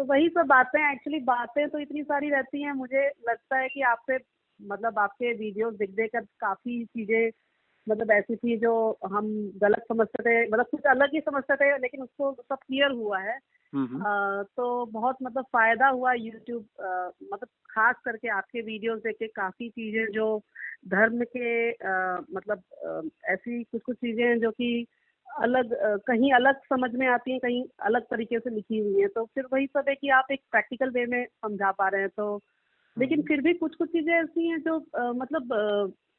तो वही सब बातें, एक्चुअली बातें तो इतनी सारी रहती हैं, मुझे लगता है कि आपसे मतलब आपके वीडियोस देख देख कर काफ़ी चीज़ें मतलब ऐसी थी जो हम गलत समझते थे, मतलब कुछ अलग ही समझते थे, लेकिन उसको सब क्लियर हुआ है। हम्म। तो बहुत मतलब फ़ायदा हुआ यूट्यूब, मतलब ख़ास करके आपके वीडियोस देख के काफ़ी चीज़ें जो धर्म के मतलब ऐसी कुछ-कुछ चीज़ें हैं जो कि अलग कहीं अलग समझ में आती हैं, कहीं अलग तरीके से लिखी हुई हैं। तो फिर वही सब है कि आप एक प्रैक्टिकल वे में समझा पा रहे हैं, तो लेकिन फिर भी कुछ-कुछ चीज़ें ऐसी हैं जो मतलब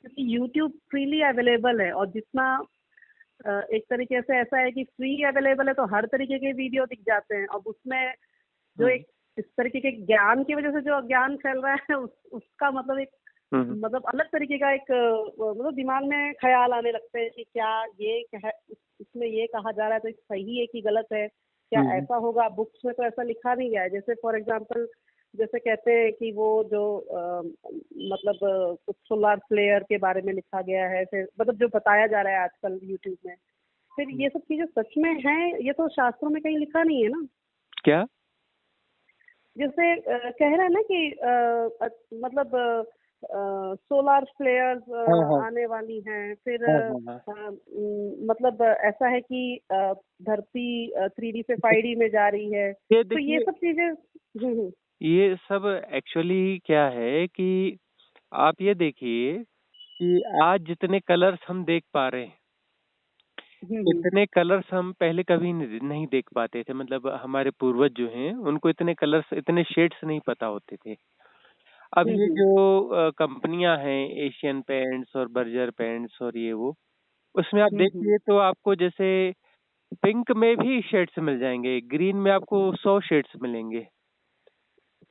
क्योंकि यूट्यूब फ्रीली अवेलेबल है, और जितना एक तरीके से ऐसा है कि फ्री अवेलेबल है तो हर तरीके के वीडियो दिख जाते हैं। अब उसमें जो हम्म। एक इस तरीके के ज्ञान की वजह से जो अज्ञान फैल रहा है उसका मतलब एक हम्म। मतलब अलग तरीके का एक मतलब दिमाग में ख्याल आने लगते हैं कि क्या ये इसमें ये कहा जा रहा है तो ये सही है कि गलत है, क्या हम्म। ऐसा होगा? बुक्स में तो ऐसा लिखा नहीं गया है। जैसे फॉर एग्जांपल जैसे कहते हैं कि वो जो मतलब कुछ सोलार फ्लेयर के बारे में लिखा गया है, फिर मतलब जो बताया जा रहा है आजकल यूट्यूब में, फिर ये सब चीजें सच में हैं, ये तो शास्त्रों में कहीं लिखा नहीं है ना। क्या? जैसे कह रहा है ना कि मतलब सोलार फ्लेयर्स हाँ हाँ आने वाली हैं, फिर हाँ हाँ हाँ। मतलब ऐसा है कि धरती 3D से 5D में जा रही है, ये तो ये देखिए, सब चीजें ये सब एक्चुअली क्या है कि आप ये देखिए कि आज जितने कलर्स हम देख पा रहे हैं, हम्म इतने कलर्स हम पहले कभी नहीं देख पाते थे। मतलब हमारे पूर्वज जो हैं उनको इतने कलर्स, इतने शेड्स नहीं पता होते थे। अब ये हम्म जो कंपनियां हैं, एशियन पेंट्स और बर्जर पेंट्स और ये वो, उसमें आप हम्म देखिए तो आपको जैसे पिंक में भी शेड्स मिल जाएंगे, ग्रीन में आपको 100 शेड्स मिलेंगे,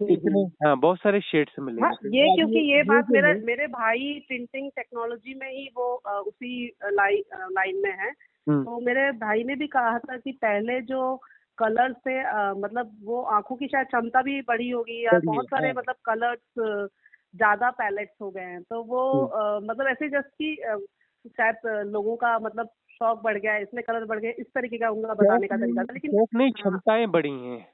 इतने। हम्म। हाँ, बहुत सारे शेड्स हाँ, मिलेंगे। ये तो अब क्योंकि ये ये बात जो मेरे है। मेरे भाई प्रिंटिंग टेक्नोलॉजी में ही वो उसी लाइन में है। हम्म। तो मेरे भाई ने भी कहा था कि पहले जो कलर से मतलब वो आंखों की शायद क्षमता भी बढ़ी होगी, या बढ़िए, बहुत सारे हाँ। मतलब कलर्स ज्यादा पैलेट्स हो गए हैं, तो वो हम्म। मतलब ऐसे जस्ट कि शायद लोगों का मतलब शौक बढ़ गया है, इसमें कलर बढ़ गए, इस तरीके का उनका शौक बताने का तरीका नहीं, था, लेकिन शौक नहीं, हाँ, क्षमताएं बढ़ी हैं।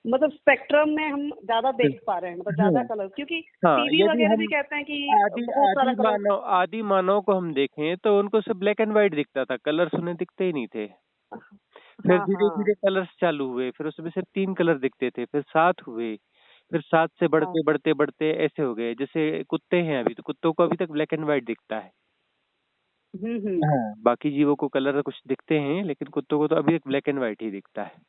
मतलब स्पेक्ट्रम में हम ज्यादा देख पा रहे हैं, मतलब ज्यादा हाँ कलर, क्योंकि हाँ, टीवी यदि वगैरह भी हम कहते हैं कि आदि बहुत सारा कलर। आदि मानव को हम देखें तो उनको सिर्फ ब्लैक एंड व्हाइट दिखता था, कलर्स उन्हें दिखते ही नहीं थे। फिर हाँ धीरे हाँ धीरे कलर्स चालू हुए, फिर उसमें से 3 कलर दिखते थे, फिर 7 हुए, फिर 7 से हाँ। बढ़ते बढ़ते बढ़ते ऐसे हो गए। जैसे कुत्ते हैं अभी, तो कुत्तों को अभी तक ब्लैक एंड व्हाइट दिखता है। हम्म। हाँ, बाकी जीवों को कलर कुछ दिखते हैं, लेकिन कुत्तों को तो अभी तक ब्लैक एंड व्हाइट ही दिखता है।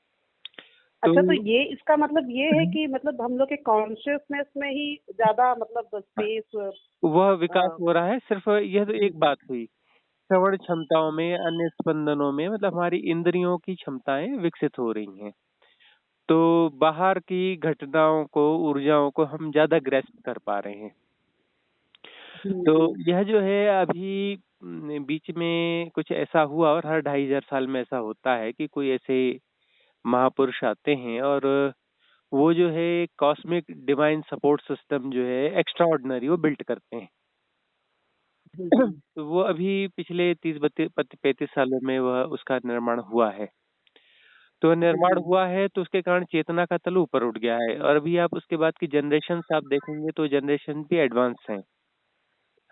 तो अच्छा, तो ये इसका मतलब ये है कि मतलब हम लोग के कॉन्शियसनेस में ही ज्यादा मतलब स्पेस। वह विकास हो रहा है। सिर्फ यह तो एक बात हुई, श्रवण क्षमताओं में, अन्य स्पंदनों में, मतलब हमारी इंद्रियों की क्षमताएं विकसित हो रही हैं। तो बाहर की घटनाओं को, ऊर्जाओं को हम ज्यादा ग्रैस्प कर पा रहे हैं। तो यह जो है अभी बीच में कुछ ऐसा हुआ, और हर 2,500 साल में ऐसा होता है कि कोई ऐसे महापुरुष आते हैं और वो जो है कॉस्मिक डिवाइन सपोर्ट सिस्टम जो है एक्स्ट्रा ऑर्डिनरी वो बिल्ट करते हैं। तो वो अभी पिछले 30-35 सालों में वह उसका निर्माण हुआ है। तो निर्माण हुआ है तो उसके कारण चेतना का तल ऊपर उठ गया है, और अभी आप उसके बाद की जनरेशन आप देखेंगे तो जनरेशन भी एडवांस हैं।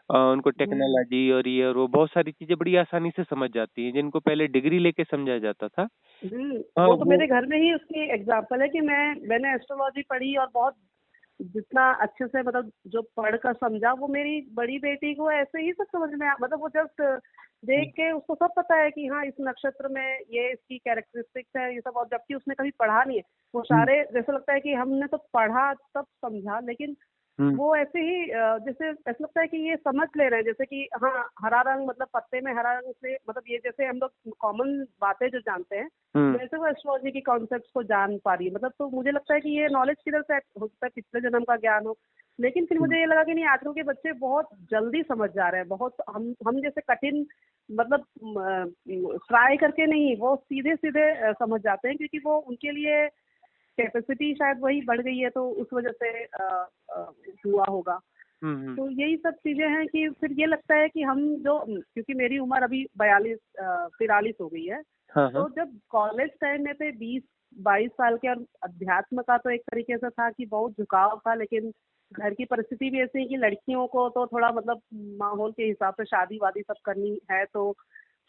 उनको टेक्नोलॉजी और ये और वो बहुत सारी चीजें बड़ी आसानी से समझ जाती हैं, जिनको पहले डिग्री लेके समझा जाता था। हाँ, वो तो वो। मेरे घर में ही उसकी एग्जाम्पल है कि मैंने एस्ट्रोलॉजी पढ़ी और बहुत जितना अच्छे से मतलब जो पढ़ कर समझा, वो मेरी बड़ी बेटी को ऐसे ही सब समझ में मतलब वो जस्ट देख के उसको सब पता है कि हाँ इस नक्षत्र में ये इसकी कैरेक्टरिस्टिक्स है, ये सब, और जबकि उसने कभी पढ़ा नहीं है। वो हम्म। सारे जैसे लगता है कि हमने तो पढ़ा तब समझा, लेकिन हम्म। वो ऐसे ही जैसे ऐसा लगता है कि ये समझ ले रहे हैं, जैसे कि हाँ हरा रंग मतलब पत्ते में हरा रंग से मतलब ये जैसे हम लोग कॉमन बातें जो जानते हैं, हम्म। वैसे वो एस्ट्रोलॉजी की कॉन्सेप्ट्स को जान पा रही है। मतलब तो मुझे लगता है कि ये नॉलेज किधर से हो सकता है, पिछले जन्म का ज्ञान हो, लेकिन फिर हम्म। मुझे ये लगा कि नहीं, आजकल के बच्चे बहुत जल्दी समझ जा रहे हैं, बहुत हम जैसे कठिन मतलब ट्राई करके नहीं, वो सीधे सीधे समझ जाते हैं, क्योंकि वो उनके लिए कैपेसिटी शायद वही बढ़ गई है, तो उस वजह से हुआ होगा। हम्म। तो यही सब चीजें हैं कि फिर ये लगता है कि हम जो, क्योंकि मेरी उम्र अभी 42 43 हो गई है, हाँ हाँ। तो जब कॉलेज टाइम में थे 20 22 साल के, और अध्यात्म का तो एक तरीके से था कि बहुत झुकाव था, लेकिन घर की परिस्थिति भी ऐसी है कि लड़कियों को तो थोड़ा मतलब माहौल के हिसाब से शादी वादी सब करनी है, तो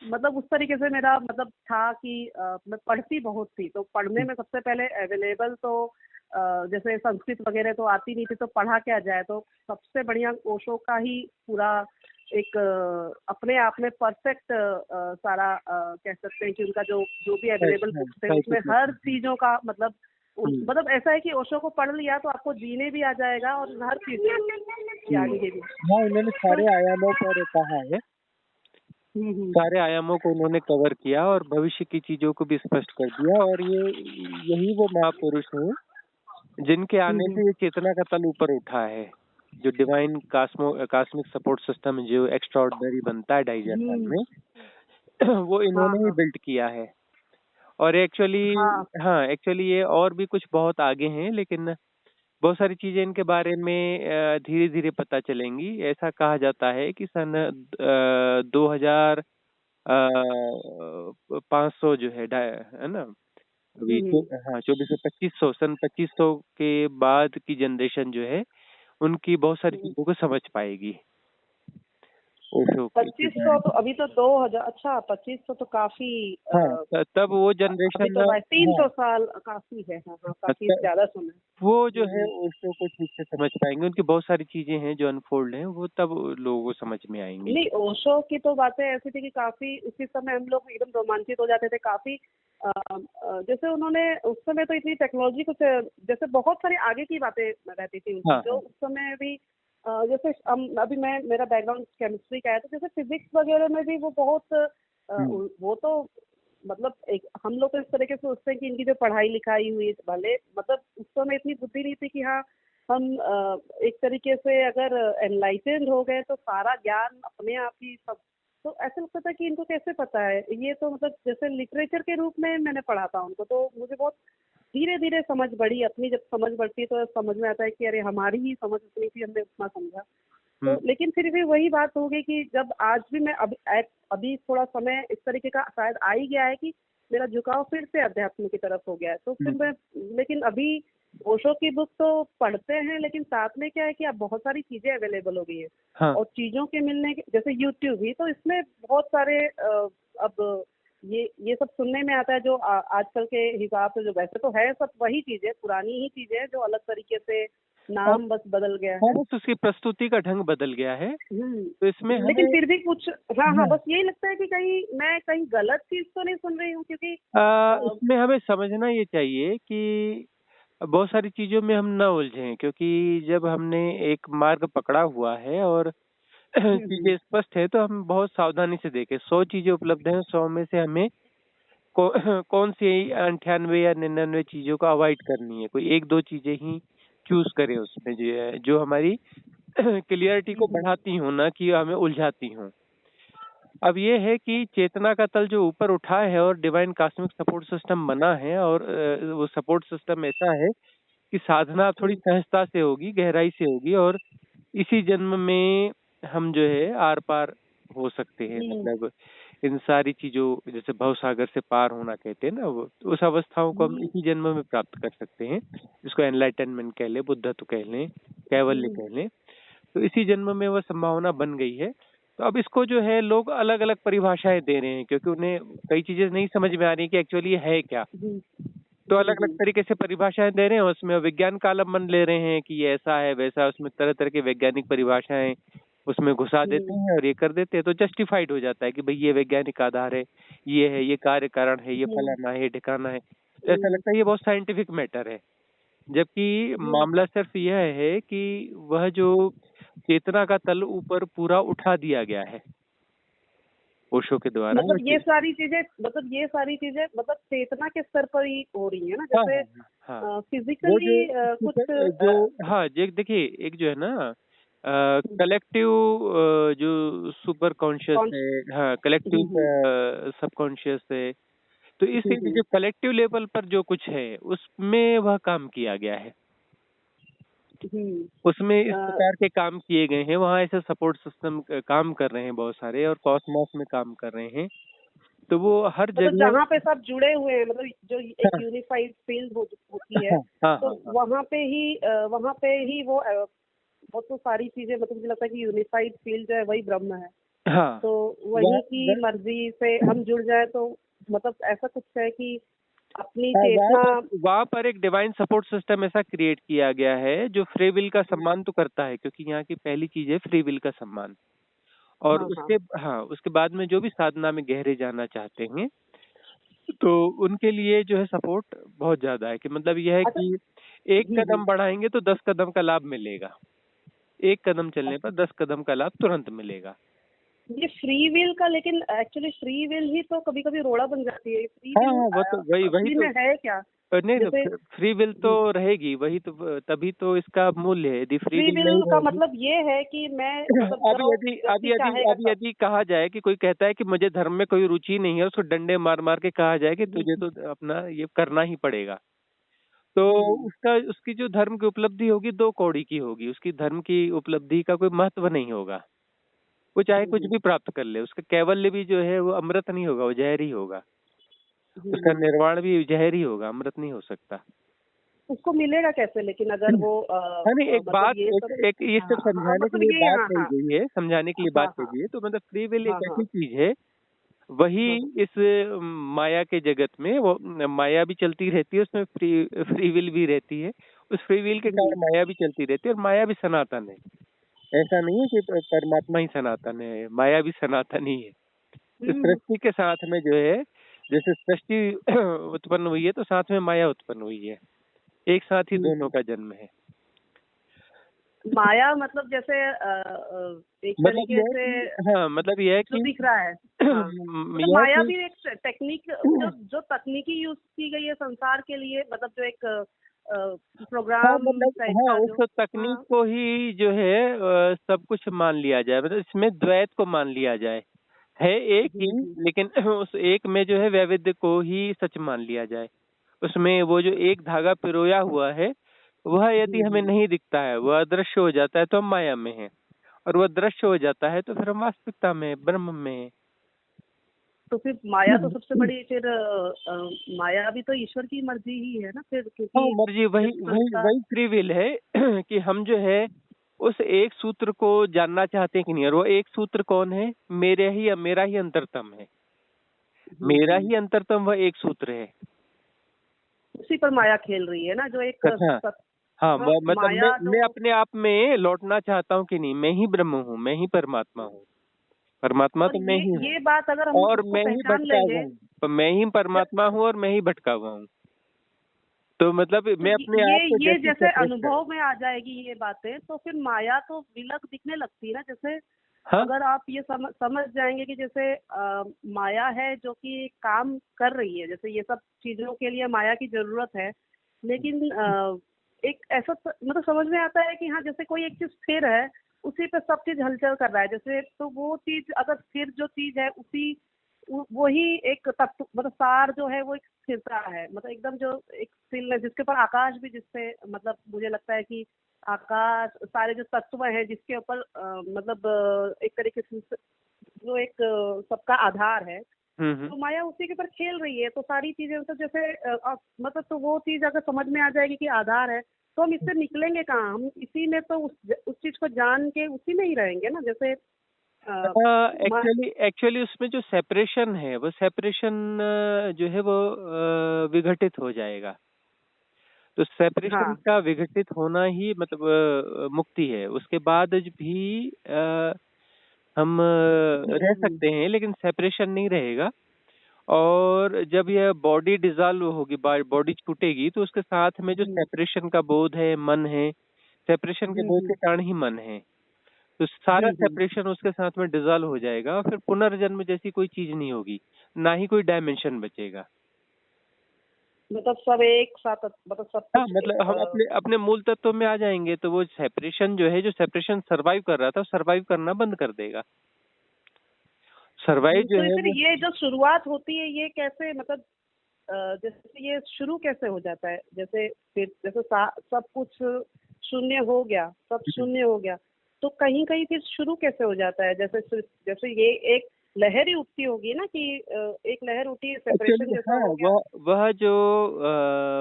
मतलब उस तरीके से मेरा मतलब था कि मैं पढ़ती बहुत थी, तो पढ़ने में सबसे पहले अवेलेबल तो जैसे संस्कृत वगैरह तो आती नहीं थी, तो पढ़ा क्या जाए, तो सबसे बढ़िया ओशो का ही पूरा एक अपने आप में परफेक्ट सारा कह सकते हैं कि उनका जो जो भी अवेलेबल बुक्स थे उसमें हर चीजों का मतलब मतलब ऐसा है कि ओशो को पढ़ लिया तो आपको जीने भी आ जाएगा और हर चीज यानी भी। हाँ, उन्होंने सारे आयामों पर कहा है, सारे आयामों को उन्होंने कवर किया और भविष्य की चीजों को भी स्पष्ट कर दिया। और यही वो महापुरुष हैं जिनके आने से ये चेतना का तल ऊपर उठा है। जो डिवाइन कॉस्मिक सपोर्ट सिस्टम जो एक्स्ट्राऑर्डिनरी बनता है 2500 साल में वो इन्होंने ही बिल्ड किया है। और एक्चुअली ये और भी कुछ बहुत आगे हैं, लेकिन बहुत सारी चीजें इनके बारे में धीरे धीरे पता चलेंगी। ऐसा कहा जाता है कि सन 2500 जो है ना, अभी हाँ 2400 सन 2500 के बाद की जनरेशन जो है उनकी बहुत सारी चीजों को समझ पाएगी। 2500 तो अभी तो 2000, अच्छा 2500 तो काफी तब वो जनरेशन तो 300 साल काफी है। काफी ज्यादा सुना वो जो है ओशो को ठीक से समझ पाएंगे। उनकी बहुत सारी चीजें हैं जो अनफोल्ड हैं, वो तब लोगों को समझ में आएंगी। नहीं, ओशो की तो बातें ऐसी थी कि काफी उसी समय हम लोग एकदम रोमांचित हो जाते थे काफी। जैसे उन्होंने उस समय तो इतनी टेक्नोलॉजी कुछ जैसे बहुत सारी आगे की बातें रहती थी उनकी, जो उस समय भी जैसे अभी मेरा बैकग्राउंड केमिस्ट्री का है, तो जैसे फिजिक्स वगैरह में भी वो बहुत वो तो मतलब एक हम लोग तो इस तरीके से सोचते हैं कि इनकी जो पढ़ाई लिखाई हुई भले मतलब उस समय इतनी बुद्धि नहीं थी कि हाँ हम एक तरीके से अगर एनलाइटेंड हो गए तो सारा ज्ञान अपने आप ही सब, तो ऐसा लगता था कि इनको कैसे पता है ये, तो मतलब जैसे लिटरेचर के रूप में मैंने पढ़ा था उनको, तो मुझे बहुत धीरे धीरे समझ बढ़ी। अपनी जब समझ बढ़ती है तो समझ में आता है कि अरे हमारी ही समझ उतनी थी, हमने उतना समझा। तो लेकिन फिर भी वही बात हो गई कि जब आज भी मैं अभी थोड़ा समय इस तरीके का शायद आ ही गया है कि मेरा झुकाव फिर से अध्यात्म की तरफ हो गया है, तो फिर मैं लेकिन अभी ओशो की बुक तो पढ़ते हैं, लेकिन साथ में क्या है कि अब बहुत सारी चीजें अवेलेबल हो गई है और चीजों के मिलने के जैसे यूट्यूब ही, तो इसमें बहुत सारे अब ये सब सुनने में आता है जो आजकल के हिसाब से, जो वैसे तो है सब वही चीजें, पुरानी ही चीजें जो अलग तरीके से नाम बस बदल गया है। बस उसकी प्रस्तुति का ढंग बदल गया है। तो इसमें लेकिन फिर भी कुछ हाँ बस यही लगता है कि मैं कहीं गलत चीज तो नहीं सुन रही हूँ, क्योंकि इसमें हमें समझना ये चाहिए कि बहुत सारी चीजों में हम न उलझें, क्योंकि जब हमने एक मार्ग पकड़ा हुआ है और चीजें स्पष्ट है तो हम बहुत सावधानी से देखें। 100 चीजें उपलब्ध हैं, 100 में से हमें कौन सी 98 या 99 चीजों को अवॉइड करनी है, कोई एक दो चीजें ही चूज करें उसमें जो हमारी क्लियरिटी को बढ़ाती हो, ना कि हमें उलझाती हो। अब ये है कि चेतना का तल जो ऊपर उठा है और डिवाइन कॉस्मिक सपोर्ट सिस्टम बना है, और वो सपोर्ट सिस्टम ऐसा है कि साधना थोड़ी सहजता से होगी, गहराई से होगी, और इसी जन्म में हम जो है आर पार हो सकते हैं। मतलब इन सारी चीजों जैसे भव सागर से पार होना कहते हैं ना, वो उस अवस्थाओं को हम इसी जन्म में प्राप्त कर सकते हैं, जिसको एनलाइटनमेंट कह लें, बुद्धत्व कह लें, कैवल्य कह लें। तो इसी जन्म में वह संभावना बन गई है। तो अब इसको जो है लोग अलग अलग परिभाषाएं दे रहे हैं, क्योंकि उन्हें कई चीजें नहीं समझ में आ रही कि एक्चुअली है क्या। तो अलग अलग तरीके से परिभाषाएं दे रहे हैं, उसमें विज्ञान का आलम्बन ले रहे हैं कि ये ऐसा है वैसा है, उसमें तरह तरह के वैज्ञानिक परिभाषाएं उसमें घुसा देते हैं और ये कर देते हैं, तो जस्टिफाइड हो जाता है कि भाई ये वैज्ञानिक आधार है, ये कार्य कारण है, ये फलाना है, ये ठिकाना है। तो ऐसा लगता है ये बहुत साइंटिफिक मैटर है, जबकि मामला सिर्फ यह है कि वह जो चेतना का तल ऊपर पूरा उठा दिया गया है ओशो के द्वारा। मतलब ये सारी चीजें मतलब चेतना के स्तर पर ही हो रही है ना, जैसे फिजिकली कुछ जो देखिए एक जो है ना कलेक्टिव जो सुपर कॉन्शियस है, कलेक्टिव सबकॉन्शियस है, तो इस जो कलेक्टिव लेवल पर जो कुछ है उसमें वह काम किया गया है, उसमें इस प्रकार के काम किए गए हैं। वहाँ ऐसे सपोर्ट सिस्टम काम कर रहे हैं बहुत सारे, और कॉस्मॉस में काम कर रहे हैं। तो वो हर मतलब जगह जहाँ पे सब जुड़े हुए हैं, मतलब जो एक यूनिफाइड फील्ड होती है, हाँ तो हाँ वहाँ पे ही वो तो सारी चीजें, मतलब मुझे लगता है कि यूनिफाइड फील्ड जो है वही ब्रह्म है। हाँ तो वहीं की मर्जी से हम जुड़ जाए तो मतलब ऐसा कुछ है कि अपनी चेतना। वहाँ पर एक डिवाइन सपोर्ट सिस्टम ऐसा क्रिएट किया गया है जो फ्री विल का सम्मान तो करता है, क्योंकि यहाँ की पहली चीज है फ्री विल का सम्मान। और हाँ हाँ। उसके बाद में जो भी साधना में गहरे जाना चाहते हैं तो उनके लिए जो है सपोर्ट बहुत ज्यादा है, कि मतलब यह है अच्छा। कि एक कदम बढ़ाएंगे तो 10 कदम का लाभ मिलेगा, एक कदम चलने पर 10 कदम का लाभ तुरंत मिलेगा। ये फ्री विल का, लेकिन एक्चुअली फ्री विल ही तो कभी कभी रोड़ा बन जाती है। फ्री हाँ विल हाँ, वो तो वही वही असली तो में है क्या? नहीं तो जैसे फ्री विल तो रहेगी, वही तो तभी तो इसका मूल्य है। यदि फ्री फ्री विल नहीं विल का रहेगी मतलब ये है कि मैं मतलब जो व्यक्ति चाहेगा अभी सब। यदि कहा जाए कि कोई कहता है कि मुझे धर्म में कोई रुचि नहीं है, उसको डंडे मार मार के कहा जाए कि तुझे तो अपना ये करना ही पड़ेगा, तो उसका उसकी जो धर्म की उपलब्धि होगी 2 कौड़ी की होगी, उसकी धर्म की उपलब्धि का कोई महत्व नहीं होगा। वो चाहे कुछ भी प्राप्त कर ले, उसका कैवल्य भी जो है वो अमृत नहीं होगा, वो जहर ही होगा। उसका निर्वाण भी जहर ही होगा, अमृत नहीं हो सकता। उसको मिलेगा कैसे लेकिन अगर वो हाँ नहीं, एक मतलब बात ये सब। एक ये हाँ सब हाँ, समझाने के मतलब लिए ये, बात हाँ कही हाँ गई है, समझाने के लिए बात हाँ कही हाँ गई है। तो मतलब फ्री विल हाँ एक हाँ ऐसी चीज है, वही हाँ इस माया के जगत में वो माया भी चलती रहती है, उसमें फ्री फ्री विल भी रहती है। उस फ्री विल के कारण माया भी चलती रहती है, और माया भी सनातन है। ऐसा नहीं है कि परमात्मा ही सनातन है, माया भी सनातन ही है। इस सृष्टि के साथ में जो है, जैसे सृष्टि उत्पन्न हुई है तो साथ में माया उत्पन्न हुई है, एक साथ ही दोनों का जन्म है। माया मतलब जैसे एक मतलब तरीके यह है से कि हाँ, मतलब यह है जो कि दिख रहा है। हाँ, मतलब यह है माया कि भी एक टेक्निक, जो तकनीकी यूज की गई है संसार के लिए, मतलब जो एक हाँ प्रोग्राम मतलब टाइप हाँ, का उस जो। तकनीक हाँ। को ही जो है सब कुछ मान लिया जाए, मतलब इसमें द्वैत को मान लिया जाए, है एक ही, लेकिन उस एक में जो है वैविध्य को ही सच मान लिया जाए। उसमें वो जो एक धागा पिरोया हुआ है, वह यदि हमें नहीं दिखता है, वह अदृश्य हो जाता है तो हम माया में हैं, और वह दृश्य हो जाता है तो फिर हम वास्तविकता में, ब्रह्म में हैं। तो फिर माया तो सबसे बड़ी, फिर माया भी तो ईश्वर की मर्जी ही है ना फिर, हाँ, क्योंकि मर्जी वही जब वही संसार। वही फ्री विल है कि हम जो है उस एक सूत्र को जानना चाहते हैं कि नहीं, और वो एक सूत्र कौन है? मेरा ही अंतरतम है, मेरा ही अंतरतम वह एक सूत्र है। उसी पर माया खेल रही है ना, जो एक हाँ हाँ, मतलब माया मैं जो। अपने आप में लौटना चाहता हूँ कि नहीं, मैं ही ब्रह्म हूँ, मैं ही परमात्मा हूँ, परमात्मा और तो मैं ही हूँ, ये बात अगर हम और उसको मैं ही पहचान भटका हुआ लेंगे। हूँ। तो मैं ही परमात्मा हूँ और मैं ही भटका हुआ हूँ। तो मतलब तो मैं अपने आप को ये जैसे जैसे सेपरेट करूँ। अनुभव में आ जाएगी ये बातें, तो फिर माया तो विलग दिखने लगती है ना। जैसे हाँ अगर आप ये समझ जाएंगे कि जैसे माया है जो कि काम कर रही है, जैसे ये सब चीजों के लिए माया की जरूरत है, लेकिन एक ऐसा मतलब समझ में आता है कि हाँ, जैसे कोई एक चीज स्थिर है, उसी पे सब चीज हलचल कर रहा है। जैसे तो वो चीज अगर स्थिर जो चीज है, उसी वही एक तत्व, मतलब सार जो है वो एक स्थिरता है, मतलब एकदम जो एक स्टिलनेस, जिसके ऊपर आकाश भी, जिससे मतलब मुझे लगता है कि आकाश, सारे जो तत्व हैं जिसके ऊपर मतलब एक तरीके से जो एक सबका आधार है, हम्म। तो माया उसी के ऊपर खेल रही है। तो सारी चीजें मतलब जैसे मतलब तो वो चीज अगर समझ में आ जाएगी कि आधार है, तो हम इससे निकलेंगे कहाँ? हम इसी में तो उस चीज को जान के उसी में ही रहेंगे ना। जैसे एक्चुअली एक्चुअली उसमें जो सेपरेशन है, वो सेपरेशन जो है वो विघटित हो जाएगा। तो सेपरेशन हाँ का विघटित होना ही मतलब मुक्ति है। उसके बाद भी हम रह सकते हैं, लेकिन सेपरेशन नहीं रहेगा। और जब यह बॉडी डिसॉल्व होगी, बॉडी छूटेगी, तो उसके साथ में जो सेपरेशन का बोध है, मन है, सेपरेशन के बोध के कारण ही मन है, तो सारा सेपरेशन उसके साथ में डिसॉल्व हो जाएगा, और फिर पुनर्जन्म जैसी कोई चीज नहीं होगी, ना ही कोई डायमेंशन बचेगा। मतलब सब एक साथ, मतलब सब हाँ, कुछ मतलब हम अपने अपने मूल तत्व में आ जाएंगे, तो वो सेपरेशन जो है, जो सेपरेशन सर्वाइव कर रहा था, सर्वाइव करना बंद कर देगा। सर्वाइव जो तो है फिर वो ये जो शुरुआत होती है ये कैसे, मतलब जैसे ये शुरू कैसे हो जाता है? जैसे फिर जैसे सब कुछ शून्य हो गया, सब शून्य हो गया, तो कहीं कहीं फिर शुरू कैसे हो जाता है? जैसे जैसे ये एक लहर ही उठती होगी ना कि एक लहर उठी, सेपरेशन जैसा हाँ, हो गया। वह जो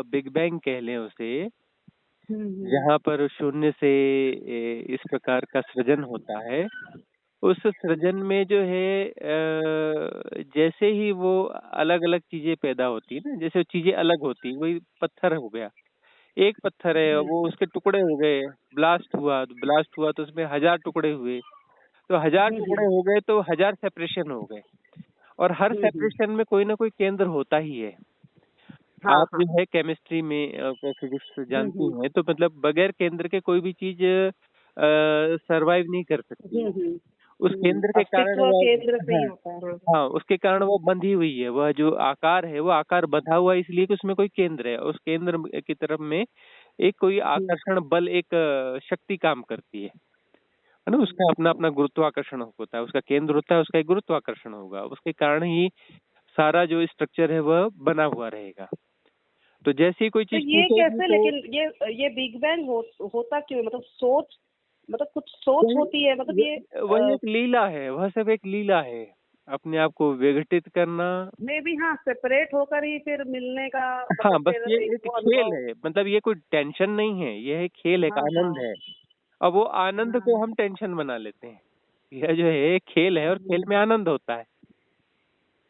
बिग बैंग कह लें उसे, जहाँ पर शून्य से इस प्रकार का सृजन होता है, उस सृजन में जो है जैसे ही वो अलग अलग चीजें पैदा होती है ना, जैसे चीजें अलग होती, वही पत्थर हो गया, एक पत्थर है वो उसके टुकड़े हो गए, ब्लास्ट हुआ तो उसमें 1000 टुकड़े हुए, तो 1000 टुकड़े हो गए तो 1000 सेपरेशन हो गए, और हर सेपरेशन में कोई ना कोई केंद्र होता ही है। हाँ, आप हाँ। जो है केमिस्ट्री में फिजिक्स जानती हैं, तो मतलब बगैर केंद्र के कोई भी चीज सरवाइव नहीं कर सकती। उस केंद्र के कारण अस्तित्व वह, केंद्र से ही हाँ, होता है। हाँ। हाँ, उसके कारण वो बंधी हुई है। वह जो आकार है वो आकार बंधा हुआ है इसलिए कि उसमें कोई केंद्र है। उस केंद्र की तरफ में एक कोई आकर्षण बल, एक शक्ति काम करती है ना। उसका अपना अपना गुरुत्वाकर्षण होता है, उसका केंद्र होता है, उसका एक गुरुत्वाकर्षण होगा, उसके कारण ही सारा जो स्ट्रक्चर है वह बना हुआ रहेगा। तो जैसे ही कोई तो चीज ये टूटेगी कैसे, तो लेकिन ये बिग बैंग होता क्यों है? मतलब सोच, मतलब कुछ सोच होती है, मतलब ये वही एक लीला है, वह सब एक लीला है, अपने आप को विघटित करना। मे भी, हाँ, सेपरेट होकर ही फिर मिलने का, मतलब हाँ, बस फिर ये एक एक वो खेल अनुभव। है, मतलब ये कोई टेंशन नहीं है, यह एक खेल है, एक हाँ, आनंद हाँ, है। अब वो आनंद को हाँ। हम टेंशन बना लेते हैं। यह जो है एक खेल है और खेल में आनंद होता है,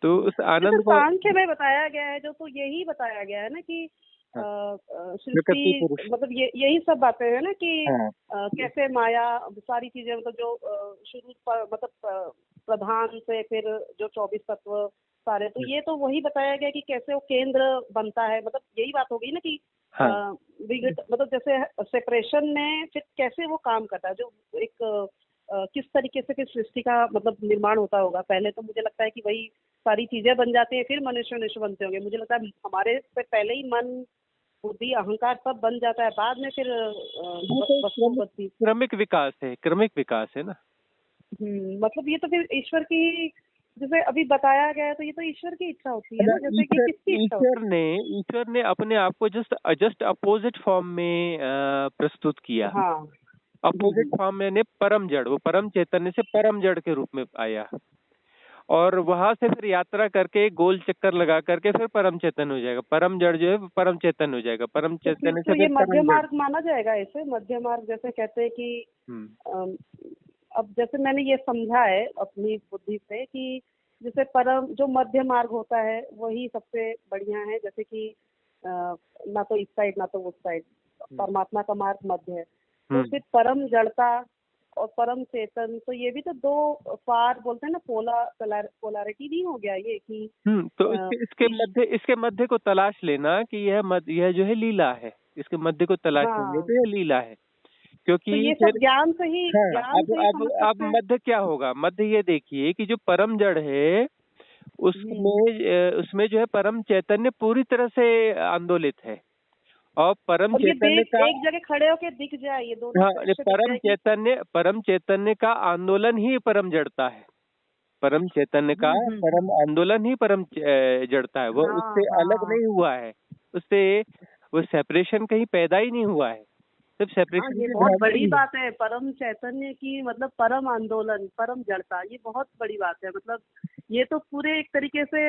तो उस जैसे आनंद को। सांख्य में बताया गया है, जो तो यही बताया गया है ना कि हाँ, प्रकृति सृष्टि, पुरुष। मतलब ये यही सब बातें है ना कि हाँ, कैसे माया, सारी चीजें, मतलब जो शुरू पर, मतलब प्रधान से फिर जो 24 तत्व सारे, तो ये तो वही बताया गया कि कैसे वो केंद्र बनता है। मतलब यही बात हो गई ना कि हाँ, मतलब जैसे सेपरेशन में फिर कैसे वो काम करता है, जो एक किस तरीके से फिर सृष्टि का मतलब निर्माण होता होगा। पहले तो मुझे लगता है कि वही सारी चीजें बन जाती हैं, फिर मनुष्य मनुष्य बनते होंगे। मुझे लगता है हमारे से पहले ही मन, बुद्धि, अहंकार सब बन जाता है, बाद में फिर वो तो वस्तु बनती। क्रमिक विकास है, क्रमिक विकास है ना। मतलब ये तो फिर ईश्वर की, जैसे अभी बताया गया है, तो ये तो ईश्वर की इच्छा होती है ना, ना, जैसे कि ईश्वर किसकी इच्छा होती ईश्वर है? ने ईश्वर ने अपने आप को जस्ट जस्ट अपोजिट फॉर्म में प्रस्तुत किया। हाँ। अपोजिट फॉर्म में परम जड़, वो परम चैतन्य से परम जड़ के रूप में आया, और वहां से फिर यात्रा करके गोल चक्कर लगा करके फिर परम चैतन्य हो जाएगा। परम जड़ जो है वो परम चैतन्य हो जाएगा, परम तो फिर चैतन्य तो से ये फिर मध्य परम जड़। मार्ग माना जाएगा। ऐसे मध्य मार्ग जैसे कहते हैं कि हम्म। अम, अब जैसे मैंने ये समझा है अपनी बुद्धि से कि जैसे परम जो मध्य मार्ग होता है वही सबसे बढ़िया है। जैसे कि ना तो इस साइड ना तो उस साइड, परमात्मा का मार्ग मध्य है। तो फिर परम जड़ता और परम चेतन, तो ये भी तो दो पार बोलते हैं ना, पोलारिटी नहीं हो गया ये कि तो ईश इसके मध्य को तलाश लेना कि यह जो है लीला है, इसके मध्य को तलाश लेंगे हाँ, तो यह लीला है, तो क्योंकि ये सब फिर। ज्ञान से ही, हाँ, ज्ञान से ही समझ अब सकते हैं। मध्य क्या होगा? मध्य ये देखिए कि जो परम जड़ है उसमें जो है परम चैतन्य पूरी तरह से आंदोलित है, और परम और ये चैतन्य देख का। एक जगह खड़े होके दिख जाए, ये दोनों हाँ, ये दृश्य दिख जाए कि परम चैतन्य का आंदोलन ही परम जड़ता है। परम चैतन्य का परम आंदोलन ही परम जड़ता है, वो हाँ, उससे अलग हाँ, नहीं हुआ है। उससे वो सेपरेशन कहीं पैदा ही नहीं हुआ है, सिर्फ हाँ, सेपरेशन ये की बहुत भ्रांति बड़ी है। बात है। परम चैतन्य की मतलब परम आंदोलन, परम जड़ता, ये बहुत बड़ी बात है। मतलब ये तो पूरे एक तरीके से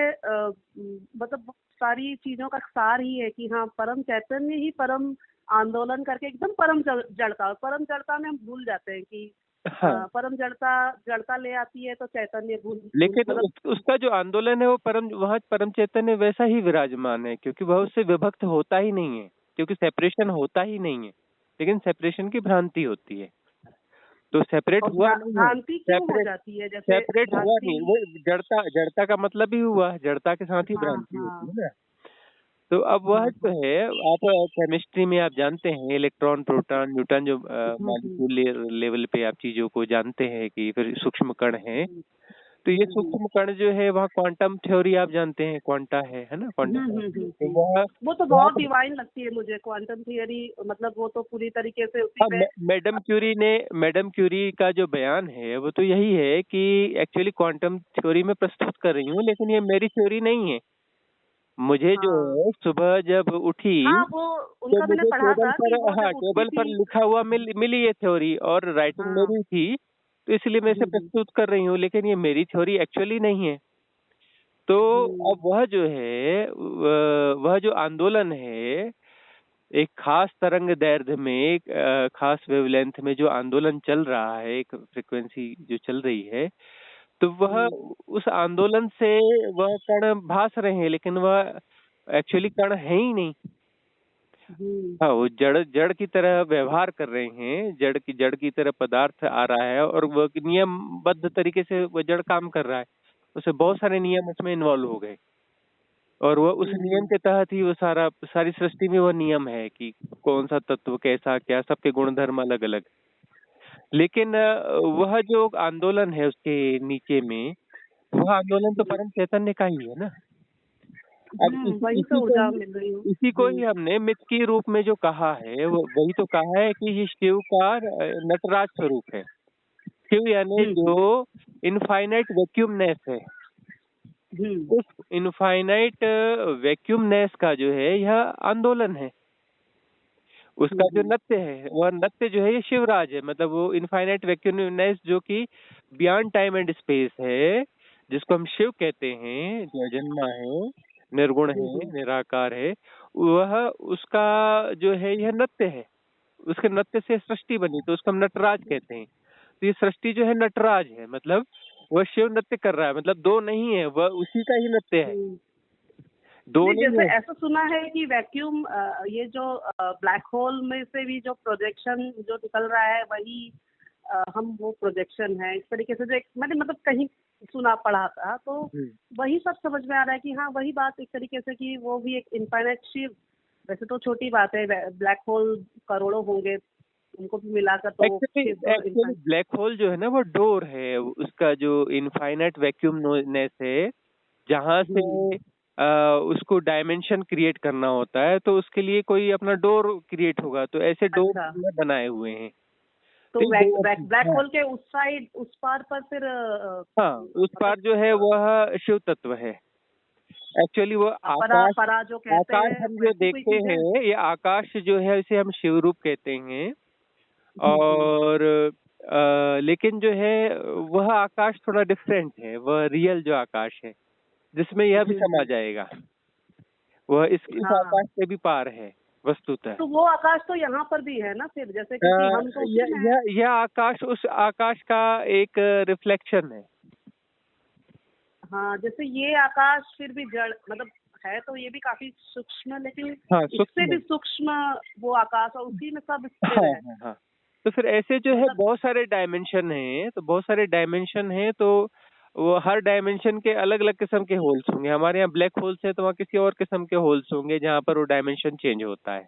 मतलब सारी चीजों का सार ही है कि हाँ, परम चैतन्य ही परम आंदोलन करके एकदम परम जड़ता। और परम जड़ता में हम भूल जाते हैं कि हाँ, परम जड़ता जड़ता ले आती है तो चैतन्य भूल भूल लेकिन मतलब उसका जो आंदोलन है वो वहाँ परम चैतन्य वैसा ही विराजमान है, क्योंकि वह उससे विभक्त होता ही नहीं है, क्योंकि सेपरेशन होता ही नहीं है, लेकिन सेपरेशन की भ्रांति होती है, तो सेपरेट और हुआ नहीं है। भ्रांति क्यों हो सेपरेट जाती है? जैसे सेपरेट हुआ भ्रांति। नहीं, वो जड़ता का मतलब ही हुआ, जड़ता के साथ ही हाँ, भ्रांति होती हाँ, है ना। तो अब वह हाँ, जो हाँ। है, आप केमिस्ट्री में आप जानते हैं इलेक्ट्रॉन, प्रोटॉन, न्यूट्रॉन, जो हम्म, मॉलिक्यूल लेवल पे आप चीजों को जानते हैं कि फिर सूक्ष्म कण है। हम्म, तो ये हम्म, सूक्ष्म कण जो है वहाँ क्वांटम थ्योरी आप जानते हैं, क्वांटा है ना, क्वांटम थ्योरी, तो वह वो तो वहाँ बहुत पर। डिवाइन लगती है मुझे क्वांटम थियरी। मतलब वो तो पूरी तरीके से उसी हाँ, में। मैडम क्यूरी का जो बयान है वो तो यही है कि एक्चुअली क्वांटम थ्योरी में प्रस्तुत कर रही हूँ, लेकिन ये मेरी थ्योरी नहीं है। मुझे जो हाँ, है सुबह जब उठी हाँ, वो तो उनका मैंने मुझे पढ़ा टेबल था पर, कि वो हाँ, जब उठती टेबल पर थी। लिखा हुआ मिली ये थ्योरी, और राइटिंग हाँ, मेरी थी। तो इसलिए मैं इसे जी, जी। प्रस्तुत कर रही हूँ, लेकिन ये मेरी थ्योरी एक्चुअली नहीं है। तो अब वह जो है वह जो आंदोलन है, एक खास तरंग दैर्ध्य में, एक खास वेवलेंथ में जो आंदोलन चल रहा है, एक फ्रीक्वेंसी जो चल रही है, तो वह उस आंदोलन से वह कण भास रहे हैं, लेकिन वह एक्चुअली कण है ही नहीं। जी। हाँ, वो जड़ जड़ की तरह व्यवहार कर रहे हैं, जड़ की तरह पदार्थ आ रहा है और वह नियमबद्ध तरीके से वो जड़ काम कर रहा है। उसमें बहुत सारे नियम उसमें इन्वॉल्व हो गए और वह उस नियम के तहत ही वो सारी सृष्टि में वह नियम है कि कौन सा तत्व कैसा क्या, सबके गुणधर्म अलग-अलग। लेकिन वह जो आंदोलन है उसके नीचे में, वह आंदोलन तो परम चैतन्य का ही है ना। अब वहीं से ऊर्जा मिल रही हो। इसी को ही हमने मिथ के रूप में जो कहा है, वो वही तो कहा है कि ये शिव का नटराज स्वरूप है। शिव यानी जो इनफाइनाइट वैक्यूमनेस है, उस इनफाइनाइट वैक्यूमनेस का जो है यह आंदोलन है। उसका जो नृत्य है, वह नृत्य जो है ये शिवराज है, मतलब वो इनफाइनाइट वैक्यूमनेस जो कि बियॉन्ड टाइम एंड स्पेस है, जिसको हम शिव कहते हैं, जो अजन्मा है, निर्गुण है, निराकार है, वह उसका जो है यह नृत्य है। उसके नृत्य से सृष्टि बनी, तो उसको हम नटराज कहते हैं। तो ये सृष्टि जो है नटराज है, मतलब वह शिव नृत्य कर रहा है, मतलब दो नहीं है, वह उसी का ही नृत्य है, दो नहीं, नहीं जैसे है। ऐसा सुना है कि वैक्यूम ये जो ब्लैक होल में से भी जो प्रोजेक्शन जो निकल रहा है वही हम वो प्रोजेक्शन है, इस तरीके से जो मैंने मतलब कहीं सुना पढ़ा था, तो वही सब समझ में आ रहा है कि हाँ वही बात एक तरीके से कि वो भी एक इनफाइनाइट शिव। वैसे तो छोटी बात है, ब्लैक होल करोड़ों होंगे, उनको भी मिलाकर तो एक्चुअली ब्लैक होल जो है ना वो डोर है, उसका जो इनफाइनाइट वैक्यूमनेस है, जहाँ से उसको डायमेंशन क्रिएट करना होता है, तो उसके लिए कोई अपना डोर क्रिएट होगा, तो ऐसे डोर अच्छा, बनाए हुए हैं। तो ब्लैक होल के उस साइड उस पार पर फिर हाँ, उस पार जो है वह शिव तत्व है। एक्चुअली वो परा आकाश, परा जो कहते आकाश हैं हम जो वैसी कोई देखते चीज है। हैं, ये आकाश जो है इसे हम शिव रूप कहते हैं। और लेकिन जो है वह आकाश थोड़ा डिफरेंट है, वह रियल जो आकाश है, जिसमें यह भी समा जाएगा, वह इस हाँ, आकाश से भी पार है वस्तुतः। तो वो आकाश तो यहाँ पर भी है ना फिर, जैसे क्योंकि हम तो उसी में हैं। यह आकाश उस आकाश का एक रिफ्लेक्शन है। हाँ, जैसे ये आकाश फिर भी जड़ मतलब है, तो ये भी काफी सूक्ष्म, लेकिन हाँ, इससे सूक्ष्म भी है। सूक्ष्म वो आकाश, और उसी में सब स्थिर हाँ है। हाँ हाँ। तो फिर ऐसे जो है मतलब बहुत सारे डायमेंशन हैं, तो बहुत सारे डायमेंशन हैं, तो वो हर डायमेंशन के अलग अलग किस्म के होल्स होंगे। हमारे यहाँ ब्लैक होल्स है, तो वहाँ किसी और किस्म के होल्स होंगे जहाँ पर वो डायमेंशन चेंज होता है।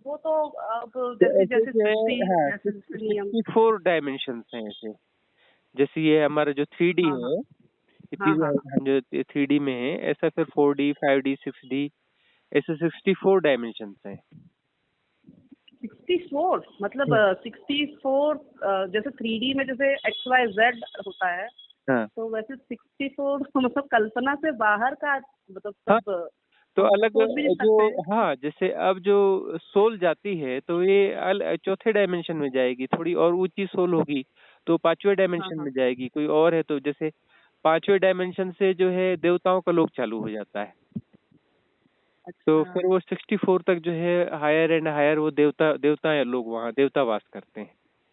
वो तो अब तो जैसे ऐसे जैसे जो सृष्टि, है, हाँ, जैसे जैसे नियम। 64 डायमेंशंस हैं ऐसे। जैसे ये हमारा जो 3D हाँ, हाँ, है, ये हाँ, चीजें हाँ, हम जो 3D में है, ऐसा फिर 4D 5D 6D, ऐसे 64 डायमेंशंस हैं। 64 मतलब 64 जैसे 3D में जैसे XYZ होता है, हाँ तो वैसे 64 मतलब कल्पना से बाहर का, मतलब हाँ। सब तो हम अलग सोच भी नहीं जो, सकते हैं। हाँ, जैसे अब जो सोल जाती है तो ये चौथे डायमेंशन में जाएगी, थोड़ी और ऊंची सोल होगी तो पांचवें हाँ, डायमेंशन हाँ, में जाएगी। कोई और है तो जैसे पांचवें डायमेंशन से जो है देवताओं का लोक चालू हो जाता है। तो अच्छा। फिर वो 64 तक जो है हायर एंड हायर, वो देवता लोग वहाँ देवता वास करते हैं।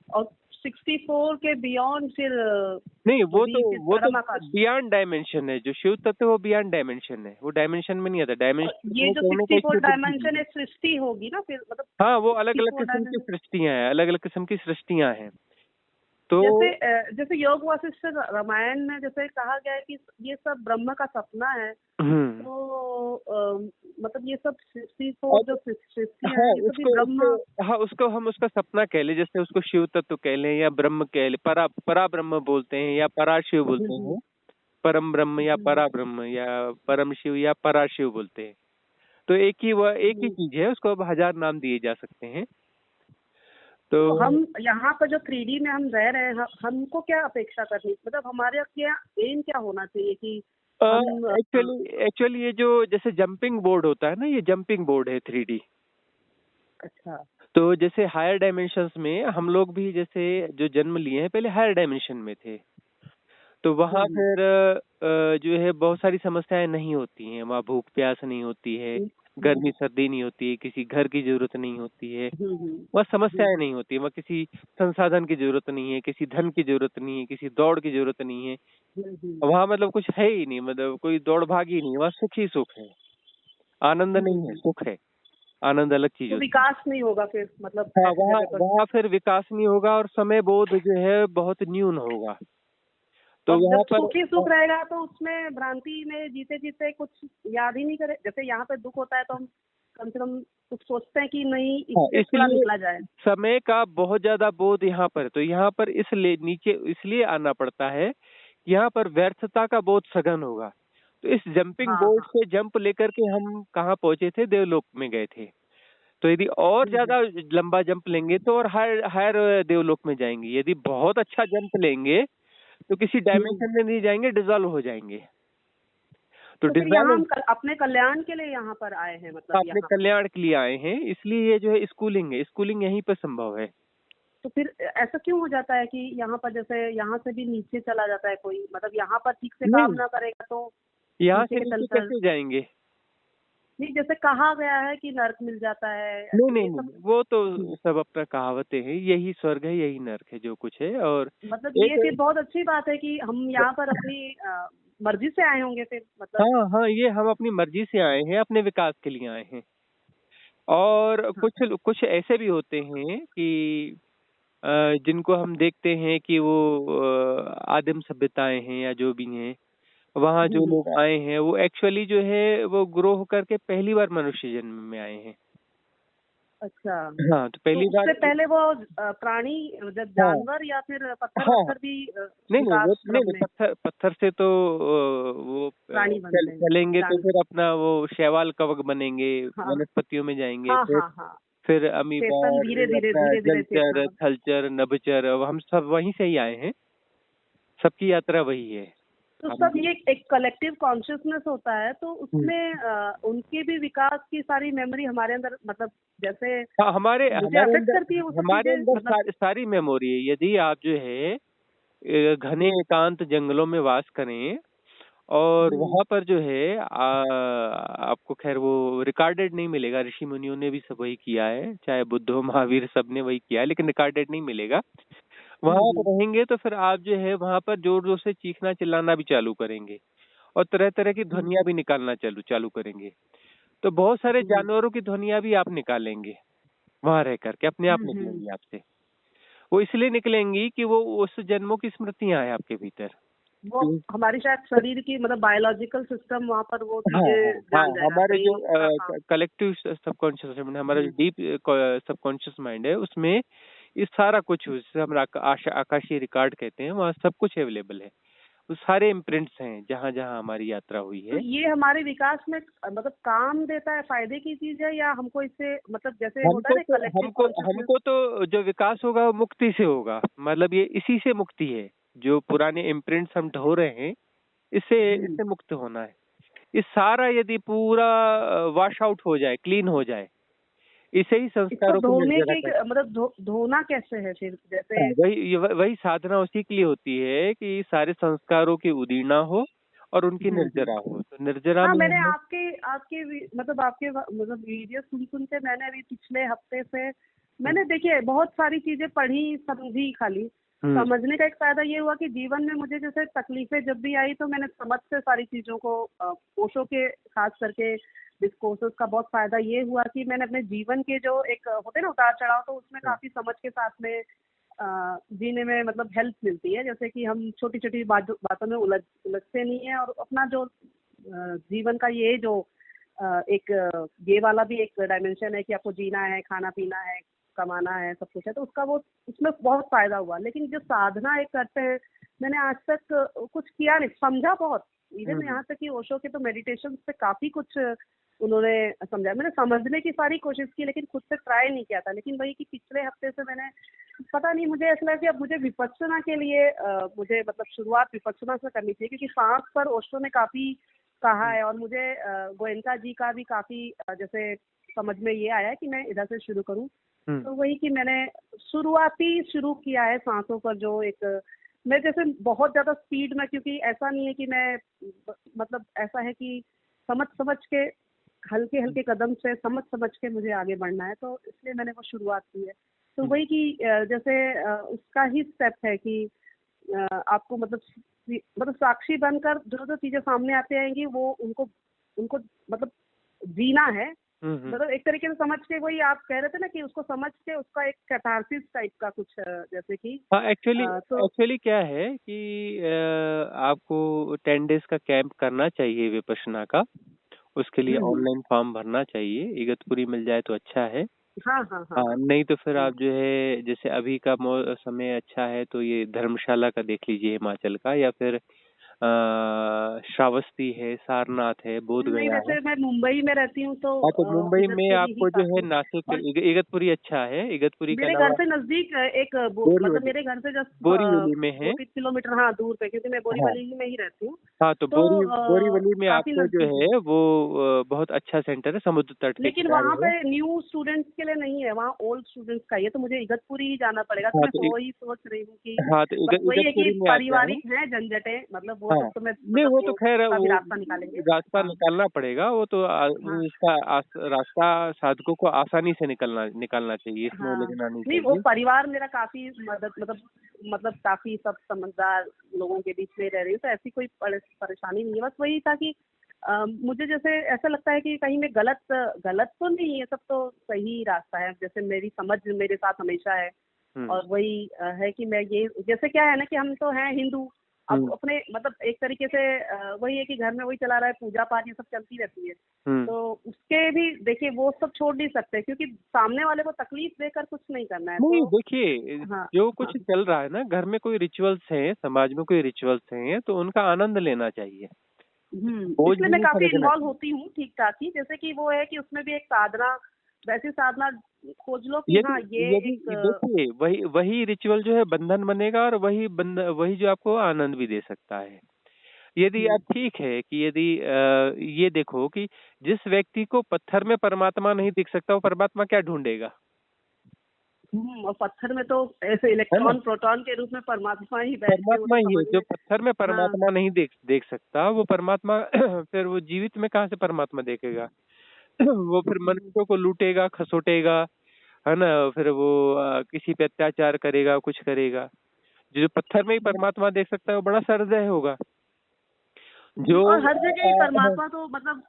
और 64 के बियॉन्ड फिर नहीं, वही फिर वो तो परम आकाश। बियॉन्ड डायमेंशन है, जो शिव तत्व है वो बियॉन्ड डायमेंशन है, वो डायमेंशन में नहीं आता। और डायमेंशन ये में जो कहीं ना कहीं 64 शिव तत्व भी डायमेंशन है। है सृष्टि होगी ना फिर, मतलब हाँ, वो अलग अलग 64 किस्म की डायमेंशन। सृष्टियां हैं, अलग अलग किस्म की सृष्टियां हैं। तो जैसे योग वासिष्ठ रामायण में जैसे कहा गया है कि ये सब ब्रह्म का सपना है, हम्म, तो मतलब ये सब 64 अब जो सृष्टियां हाँ, हैं ये सब भी ब्रह्म। हाँ, उसको हम उसका सपना कह लें, जैसे उसको शिव तत्व कह लें या ब्रह्म कह लें, परा ब्रह्म बोलते हैं या परा शिव बोलते हैं, परम ब्रह्म या परा ब्रह्म या परम शिव या परा शिव बोलते हैं। तो एक ही चीज है, उसको अब हजार नाम दिए जा सकते हैं। तो तो हम यहाँ पर जो 3D में हम रह रहे हैं, हमको क्या अपेक्षा करनी, मतलब हमारे क्या एम क्या होना चाहिए कि हम एक्चुअली ये जो जैसे जंपिंग बोर्ड होता है ना, ये जंपिंग बोर्ड है 3D। अच्छा। तो जैसे हायर डायमेंशंस में हम लोग भी जैसे जो जन्म लिए हैं पहले हायर डायमेंशन में थे, तो वहाँ फिर जो है बहुत सारी समस्याएं नहीं होती हैं। वहाँ भूख प्यास नहीं होती है, गर्मी सर्दी नहीं होती है, किसी घर की जरूरत नहीं होती है, वहाँ समस्याएं नहीं होती, वहाँ किसी संसाधन की जरूरत नहीं है, किसी धन की जरूरत नहीं है, किसी दौड़ की जरूरत नहीं है। वहाँ मतलब कुछ है ही नहीं, मतलब कोई दौड़ भाग ही नहीं, वहाँ सुख ही सुख है, आनंद नहीं है, सुख है। आनंद अलग चीज तो होती विकास नहीं होगा फिर, मतलब है। हाँ, ऐसी वहाँ जगह पर। वहाँ फिर विकास नहीं होगा और समय बोध जो है बहुत न्यून होगा। तो और जब वहाँ पर सुख ही सुख रहेगा तो उसमें भ्रांति में जीते जीते कुछ याद ही नहीं करे। जैसे यहाँ पे दुख होता है तो हम कम से कम कुछ सोचते हैं कि नहीं हाँ, इससे थोड़ा इसलिए निकला जाए। समय का बहुत ज्यादा बोध यहाँ पर, तो यहाँ पर इसलिए नीचे इसलिए आना पड़ता है, यहाँ पर व्यर्थता का बोध सघन होगा। तो इस जंपिंग हाँ बोर्ड हाँ। से जंप लेकर के हम कहाँ पहुंचे थे, देवलोक में गए थे। तो यदि और ज्यादा लंबा जंप लेंगे तो और हायर हायर देवलोक में जाएंगे। यदि बहुत अच्छा जंप लेंगे तो किसी डायमेंशन में नहीं जाएंगे, डिजॉल्व हो जाएंगे। तो तो फिर यहाँ डिजॉल्व हम अपने कल्याण के लिए यहाँ पर आए हैं, मतलब अपने यहाँ। कल्याण के लिए आए हैं, इसलिए ये जो है स्कूलिंग है, स्कूलिंग यहीं पर संभव है। तो फिर ऐसा क्यों हो जाता है कि यहाँ पर जैसे यहाँ से भी नीचे चला जाता है कोई, मतलब यहाँ पर ठीक से काम नहीं, ना करेगा तो यहाँ नीचे से के नीचे चलकर। कैसे जाएंगे? नहीं, जैसे कहा गया है कि नर्क मिल जाता है, नहीं ऐसे नहीं ये सब। नहीं, वो तो सब अपना कहावतें हैं, यही स्वर्ग है यही नर्क है जो कुछ है। और मतलब ये एक फिर बहुत अच्छी बात है कि हम यहाँ पर अपनी मर्जी से आए होंगे फिर, मतलब। हाँ हाँ, ये हम अपनी मर्जी से आए हैं, अपने विकास के लिए आए हैं। और हाँ। कुछ कुछ ऐसे भी होते हैं कि जिनको हम देखते हैं कि वो आदिम सभ्यताएं हैं या जो भी हैं, वहाँ जो लोग आए हैं वो एक्चुअली जो है वो ग्रो होकर के पहली बार मनुष्य जन्म में आए हैं। अच्छा। हाँ, तो तो पहली बार। उससे पहले वो प्राणी, जब हाँ जानवर या फिर पत्थर हाँ, वत्थर भी नहीं नहीं, वो विकास नहीं क्रम नहीं, में पत्थर पत्थर से तो वो प्राणी बनते हैं, चलेंगे तो जान। फिर अपना वो शैवाल कवक बनेंगे, हाँ वनस्पतियों में जाएंगे, हाँ हाँ हाँ। फिर चेतन अमीबार, धीरे धीरे अपना धीरे धीरे जलचर, चेतना। थलचर, नभचर, अब हम सब वहीं से ही आए हैं, सबकी यात्रा वही है। तो हम सब ये एक कलेक्टिव कॉन्शियसनेस होता है, तो उसमें उनके भी विकास की सारी मेमोरी हमारे अंदर, मतलब जैसे हाँ, हमारे मुझे हमारे अफेक्ट अंदर करती है वो सब हमारे चीजें, अंदर मतलब। सारी मेमोरी है। यदि आप जो है घने एकांत जंगलों में वास करें और वहां पर जो है आपको खैर वो रिकॉर्डेड नहीं मिलेगा, ऋषि मुनियों ने भी सब वही किया है, चाहे बुद्ध हो महावीर सब ने वही किया है, लेकिन रिकॉर्डेड नहीं मिलेगा। वहां पर रहेंगे तो फिर आप जो है वहां पर जोर जोर से चीखना चिल्लाना भी चालू करेंगे और तरह तरह की ध्वनियां भी निकालना चालू चालू करेंगे। तो बहुत सारे जानवरों की ध्वनियां भी आप निकालेंगे वहां रह करके, अपने आप निकलेंगी आपसे। वो इसलिए निकलेंगी कि वो उस जन्मों की स्मृतियां हैं आपके भीतर। वो हमारी शायद शरीर की, मतलब बायोलॉजिकल सिस्टम वहाँ पर वो हाँ चीजें हाँ, जान जाएगा, हमारे जो ब्रेन का काम। कलेक्टिव सबकॉन्शियस माइंड, हमारा जो डीप सबकॉन्शियस माइंड है, उसमें ये सारा कुछ, जिसे हम आकाशीय रिकॉर्ड कहते हैं, वहाँ सब कुछ अवेलेबल है। वो सारे इम्प्रिंट्स हैं जहाँ जहाँ हमारी यात्रा हुई तो है। ये हमारे विकास में मतलब काम देता है, फायदे की चीज है, या हमको इससे, मतलब जैसे होता है हमको ना तो कलेक्टिव हमको कॉन्शियसनेस। हमको तो जो विकास होगा वो मुक्ति से होगा, मतलब ये इसी से मुक्ति है। जो पुराने इम्प्रिंट्स हम ढो रहे हैं, इससे इससे मुक्त होना है। ये सारा यदि पूरा वॉश आउट हो जाए, क्लीन हो जाए, इसे ही इसको संस्कारों की धोने निर्जरा के, कहते मतलब धोना कैसे है फिर, हैं। जैसे। वही साधना उसी के लिए होती है कि सारे संस्कारों की उदीर्णा हो और उनकी निर्जरा हो। तो निर्जरा हाँ, में मैंने हमें आपके आपके मतलब आपके मतलब वीडियो सुन सुन के मैंने अभी पिछले हफ्ते से मैंने देखिए बहुत सारी चीजें पढ़ी समझी। खाली समझने का एक फायदा ये हुआ कि जीवन में मुझे जैसे तकलीफें जब भी आई तो मैंने समझ से सारी चीजों को, ओशो के खास करके डिस्कोर्सेस का बहुत फायदा ये हुआ कि मैंने अपने जीवन के जो एक होते ना उतार चढ़ाव, तो उसमें काफी समझ के साथ में जीने में मतलब हेल्प मिलती है। जैसे कि हम छोटी छोटी बातों में उलझते नहीं है, और अपना जो जीवन का ये जो एक ये वाला भी एक डायमेंशन है कि आपको जीना है, खाना पीना है, कमाना है, सब कुछ है, तो उसका वो उसमें बहुत फायदा हुआ। लेकिन जो साधना एक करते हैं, मैंने आज तक कुछ किया नहीं, समझा बहुत। इवन यहाँ तक कि ओशो के तो मेडिटेशन पे काफी कुछ उन्होंने समझाया। मैंने समझने की सारी कोशिश की लेकिन खुद से ट्राई नहीं किया था। लेकिन वही कि पिछले हफ्ते से मैंने, पता नहीं, मुझे ऐसा लगा कि अब मुझे विपश्यना के लिए मुझे मतलब शुरुआत विपश्यना से करनी चाहिए, क्योंकि सांस पर ओशो ने काफी कहा है। और मुझे गोयनका जी का भी काफी जैसे समझ में ये आया है कि मैं इधर से शुरू करूं। हुँ। तो वही कि मैंने शुरुआती शुरू किया है सांसों पर जो एक मैं जैसे बहुत ज़्यादा स्पीड में क्योंकि ऐसा नहीं है कि मैं मतलब ऐसा है कि समझ के हल्के-हल्के कदम से समझ के मुझे आगे बढ़ना है, तो इसलिए मैंने वो शुरुआत की है। तो हुँ। वही कि जैसे उसका ही स्टेप है कि आपको मतलब साक्षी बनकर जो-जो चीज़ें सामने आती आएँगी वो उनको उनको मतलब जीना है। हुँ, हुँ। मतलब एक तरीके से समझ के वही आप कह रहे थे ना कि उसको समझ के उसका एक कैथारसिस टाइप का कुछ जैसे कि हाँ, एक्चुअली तो एक्चुअली क्या है कि आपको 10 डेज़ का कैंप करना चाहिए विपश्यना का। उसके लिए हुँ। ऑनलाइन फॉर्म भरना चाहिए, इगतपुरी मिल जाए तो अच्छा है। हाँ, हाँ, हाँ, हाँ, हाँ। नहीं तो फिर हुँ। आप जो है जैसे अभी का समय अच्छा है तो ये धर्मशाला का देख लीजिए हिमाचल का या फिर श्रावस्ती है, सारनाथ है, बोध नहीं, गया है। वैसे मैं मुंबई में रहती हूँ तो हाँ, तो मुंबई में इगतपुरी ही आपको जो है काफ़ी नासिक और इगतपुरी अच्छा है, इगतपुरी के मेरे घर अलावा से नज़दीक एक मतलब बोरीवली मेरे घर से जस्ट बोरीवली में है। 2-3 किलोमीटर हाँ, दूर पे क्योंकि मैं हाँ। बोरीवली में ही रहती हूँ। हाँ, तो तो बोरीवली में काफ़ी आपको जो नज़दीक है। है वो बहुत अच्छा सेंटर है, समुद्र तट के लेकिन वहाँ किनारे पे है। न्यू स्टूडेंट्स के लिए नहीं है, वहाँ ओल्ड स्टूडेंट्स का ही है, तो मुझे इगतपुरी ही जाना पड़ेगा। तो हाँ, मैं तो वही सोच रही हूँ कि हाँ, तो बस वही है कि इगतपुरी में आ जाएँ। पारिवारिक हैं झंझटें, मतलब वो सब हाँ, तो मैं नहीं मतलब वो तो वो ख़ैर उसका भी वो रास्ता निकालेंगे। रास्ता हाँ, निकालना पड़ेगा, वो तो हाँ, उसका रास्ता साधकों को आसानी से निकलना निकालना चाहिए, इसमें हाँ। उलझना नहीं नहीं, वो चाहिए। परिवार मेरा काफ़ी मदद मतलब काफ़ी सब समझदार लोगों के बीच में रह रही हूँ, तो ऐसी कोई परेशानी नहीं है। बस वही था कि मुझे जैसे ऐसा लगता है कि कहीं मैं गलत गलत तो नहीं, ये सब तो सही रास्ता है। जैसे मेरी समझ मेरे साथ हमेशा है हुँ, और वही है कि मैं ये जैसे क्या है ना कि हम तो हैं हिंदू, अब हुँ, अपने मतलब एक तरीके से वही है कि घर में वही चला रहा है, पूजा-पाठ ये सब चलती रहती है। हुँ। तो उसके भी देखिए वो सब छोड़ नहीं सकते क्योंकि सामने वाले को तकलीफ देकर कुछ नहीं करना है। नहीं तो देखिए, हाँ, जो कुछ हाँ। चल रहा है ना, घर में कोई रिचुअल्स हैं, समाज में कोई रिचुअल्स हैं, तो उनका आनंद लेना चाहिए। बोझ इसलिए भी मैं नहीं काफ़ी समझना इन्वॉल्व चाहिए। होती हूँ ठीक-ठाक ही, जैसे कि वो है कि उसमें भी एक साधना वैसी साधना खोज लो कि यदि हाँ, ये यदि एक देखिए वही वही रिचुअल जो है बंधन बनेगा और वही जो आपको आनंद भी दे सकता है। यदि हुँ, आप ठीक है कि यदि ये देखो कि जिस व्यक्ति को पत्थर में परमात्मा नहीं दिख सकता, वो परमात्मा क्या ढूँढेगा? और पत्थर में तो ऐसे है ना? इलेक्ट्रॉन, प्रोटॉन के रूप में परमात्मा ही बैठते हैं, वो परमात्मा तो ही है, समझ जो में पत्थर में हाँ, परमात्मा नहीं देख देख सकता, वो परमात्मा फिर वो जीवित में कहाँ से परमात्मा देखेगा? वो फिर हुँ, मनुष्यों को लूटेगा, खसोटेगा, है ना? फिर वो किसी पे अत्याचार करेगा, कुछ करेगा। जो पत्थर में ही हुँ, परमात्मा देख सकता है, वो बड़ा सहृदय होगा। जो और हर जगह ही परमात्मा तो मतलब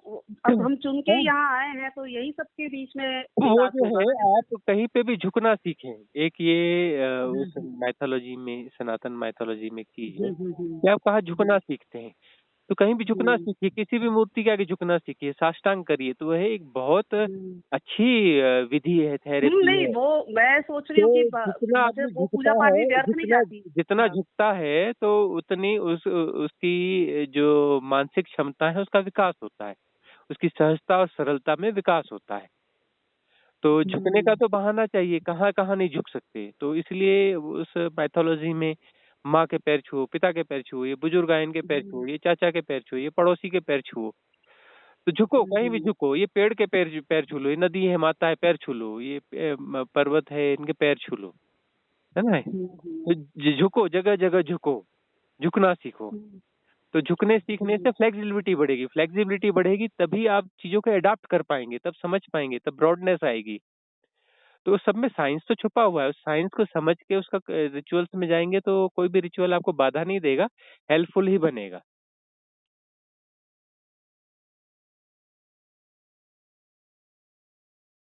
अब हम चुन के यहाँ आए हैं, तो यही सबके बीच में वो निवास जो होगा है ना जैसे आप कहीं पे भी झुकना सीखें। एक ये हुँ, उस हुँ, माइथोलॉजी में सनातन माइथोलॉजी में कीजिए हुँ, कि आप कहाँ झुकना हुँ, सीखते हैं। तो कहीं भी झुकना हुँ, सीखिए, किसी भी मूर्ति के आगे झुकना सीखिए, साष्टांग करिए, तो वह एक बहुत हुँ। अच्छी विधि है, थेरेपी नहीं है। वो मैं सोच रही हूँ कि तो जितना मुझे आदमी वो झुकता पूजा-पाठ है भी व्यर्थ नहीं जितना जाती। जितना हाँ। झुकता है तो उतनी उसकी जो मानसिक क्षमता है उसका विकास होता है। उसकी सहजता और सरलता में विकास होता है। तो झुकने का हुँ, तो बहाना चाहिए, कहाँ-कहाँ नहीं झुक सकते। तो इसलिए उस पैथोलॉजी में माँ के पैर छुओ, पिता के पैर छुओ, ये बुजुर्गाइन के पैर छुओ, हुँ, ये चाचा के पैर छुओ, ये पड़ोसी के पैर छुओ। तो झुको, हुँ, कहीं भी हुँ, झुको, ये पेड़ के पैर पैर छू लो, ये नदी है, माता है, पैर छू लो, ये पर्वत है, इनके पैर छू लो, है ना? हुँ, तो हुँ, झुको, जगह-जगह झुको, झुकना सीखो। हुँ, तो झुकने सीखने हुँ, से फ्लेक्सिबिलिटी बढ़ेगी तभी आप चीज़ों को अडॉप्ट कर पाएँगे, तब समझ पाएँगे, तब ब्रॉडनेस आएगी। तो उस सब में साइंस तो छुपा हुआ है, उस साइंस को समझ के उसका रिचुअल्स में जाएँगे तो कोई भी रिचुअल आपको बाधा नहीं देगा, हेल्पफुल ही बनेगा।